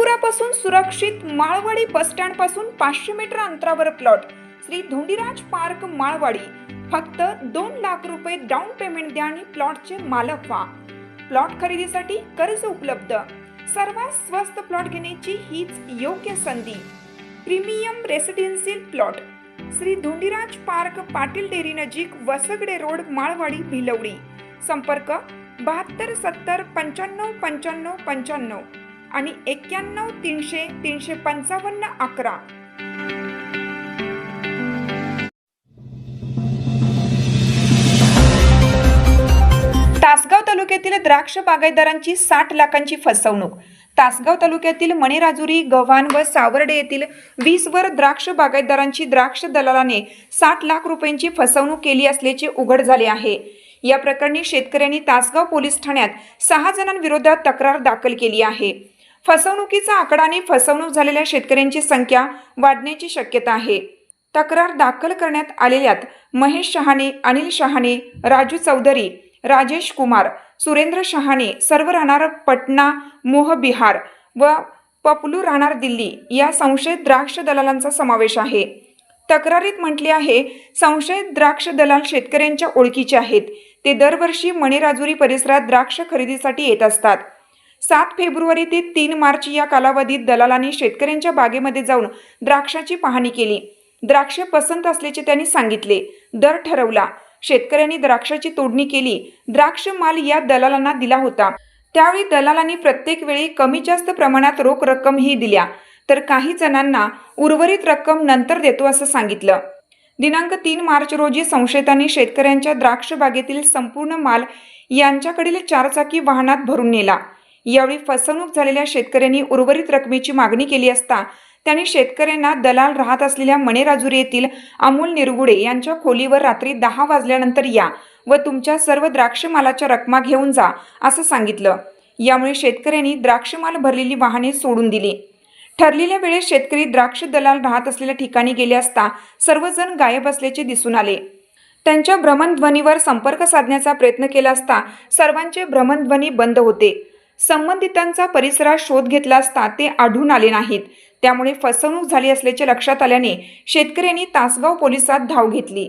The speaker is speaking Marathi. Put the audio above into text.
महापुरापासून सुरक्षित माळवाडी बसस्टँड पासून 500 मीटर अंतरावर प्लॉट श्री धोंडीराज पार्क माळवाडी। फक्त 2 लाख रुपये डाऊन पेमेंट द्या आणि प्लॉटचे मालक व्हा। प्लॉट खरेदीसाठी कर्ज उपलब्ध। सर्वात स्वस्त प्लॉट घेण्याची हीच योग्य संधी। Premium residential plot Shri Dhondiraj park, Patil dairy नजीक, वसगडे रोड, माळवाडी, भिलवडी। संपर्क 72 70 95 95 95 आणि 91 300 355 11। तासगाव तालुक्यातील द्राक्ष बागायतदारांची 60 लाखांची फसवणूक। तासगाव तालुक्यातील मणेराजुरी, गव्हाण व सावर्डे येथील 20 वर द्राक्ष बागायतदारांची द्राक्ष दलालाने 60 लाख रुपयांची फसवणूक केली असल्याचे उघड झाले आहे। या प्रकरणी शेतकऱ्यांनी तासगाव पोलीस ठाण्यात 6 जणांविरोधात तक्रार दाखल केली आहे। फसवणुकीचा आकडा आणि फसवणूक झालेल्या शेतकऱ्यांची संख्या वाढण्याची शक्यता आहे। तक्रार दाखल करण्यात आलेल्यात महेश शहाणे, अनिल शहाणे, राजू चौधरी, राजेश कुमार, सुरेंद्र शहाणे सर्व राहणार पटना, मोह बिहार व पपलू राहणार दिल्ली या संशयित द्राक्ष दलालांचा समावेश आहे। तक्रारीत म्हटले आहे, संशयित द्राक्ष दलाल शेतकऱ्यांच्या ओळखीचे आहेत। ते दरवर्षी मणेराजुरी परिसरात द्राक्ष खरेदीसाठी येत असतात। 7 फेब्रुवारी ते 3 मार्च या कालावधीत दलालांनी शेतकऱ्यांच्या बागेमध्ये जाऊन द्राक्षाची पाहणी केली। द्राक्षे पसंत असल्याचे त्यांनी सांगितले। दर ठरवला। शेतकऱ्यांनी द्राक्षाची तोडणी केली। द्राक्ष माल या दलालांना दिला होता। त्यावेळी दलालांनी प्रत्येक वेळी कमी जास्त प्रमाणात रोख रक्कमही दिल्या, तर काही जणांना उर्वरित रक्कम नंतर देतो असं सांगितलं। दिनांक 3 मार्च रोजी संशयितांनी शेतकऱ्यांच्या द्राक्ष बागेतील संपूर्ण माल यांच्याकडील 4 चाकी वाहनात भरून नेला। यावेळी फसवणूक झालेल्या शेतकऱ्यांनी उर्वरित रकमेची मागणी केली असता त्यांनी शेतकऱ्यांना दलाल राहत असलेल्या मणेराजुरी येथील अमोल निरगुडे यांच्या खोलीवर रात्री 10 वाजल्यानंतर या व तुमच्या सर्व द्राक्ष मालाच्या रकमा घेऊन जा असं सांगितलं। यामुळे शेतकऱ्यांनी द्राक्ष माल भरलेली वाहने सोडून दिली। ठरलेल्या वेळेस शेतकरी द्राक्ष दलाल राहत असलेल्या ठिकाणी गेले असता सर्वजण गायब असल्याचे दिसून आले। त्यांच्या भ्रमणध्वनीवर संपर्क साधण्याचा प्रयत्न केला असता सर्वांचे भ्रमणध्वनी बंद होते। संबंधितांचा परिसरात शोध घेतला असता ते आढळून आले नाहीत। त्यामुळे फसवणूक झाली असल्याचे लक्षात आल्याने शेतकऱ्यांनी तासगाव पोलिसात धाव घेतली।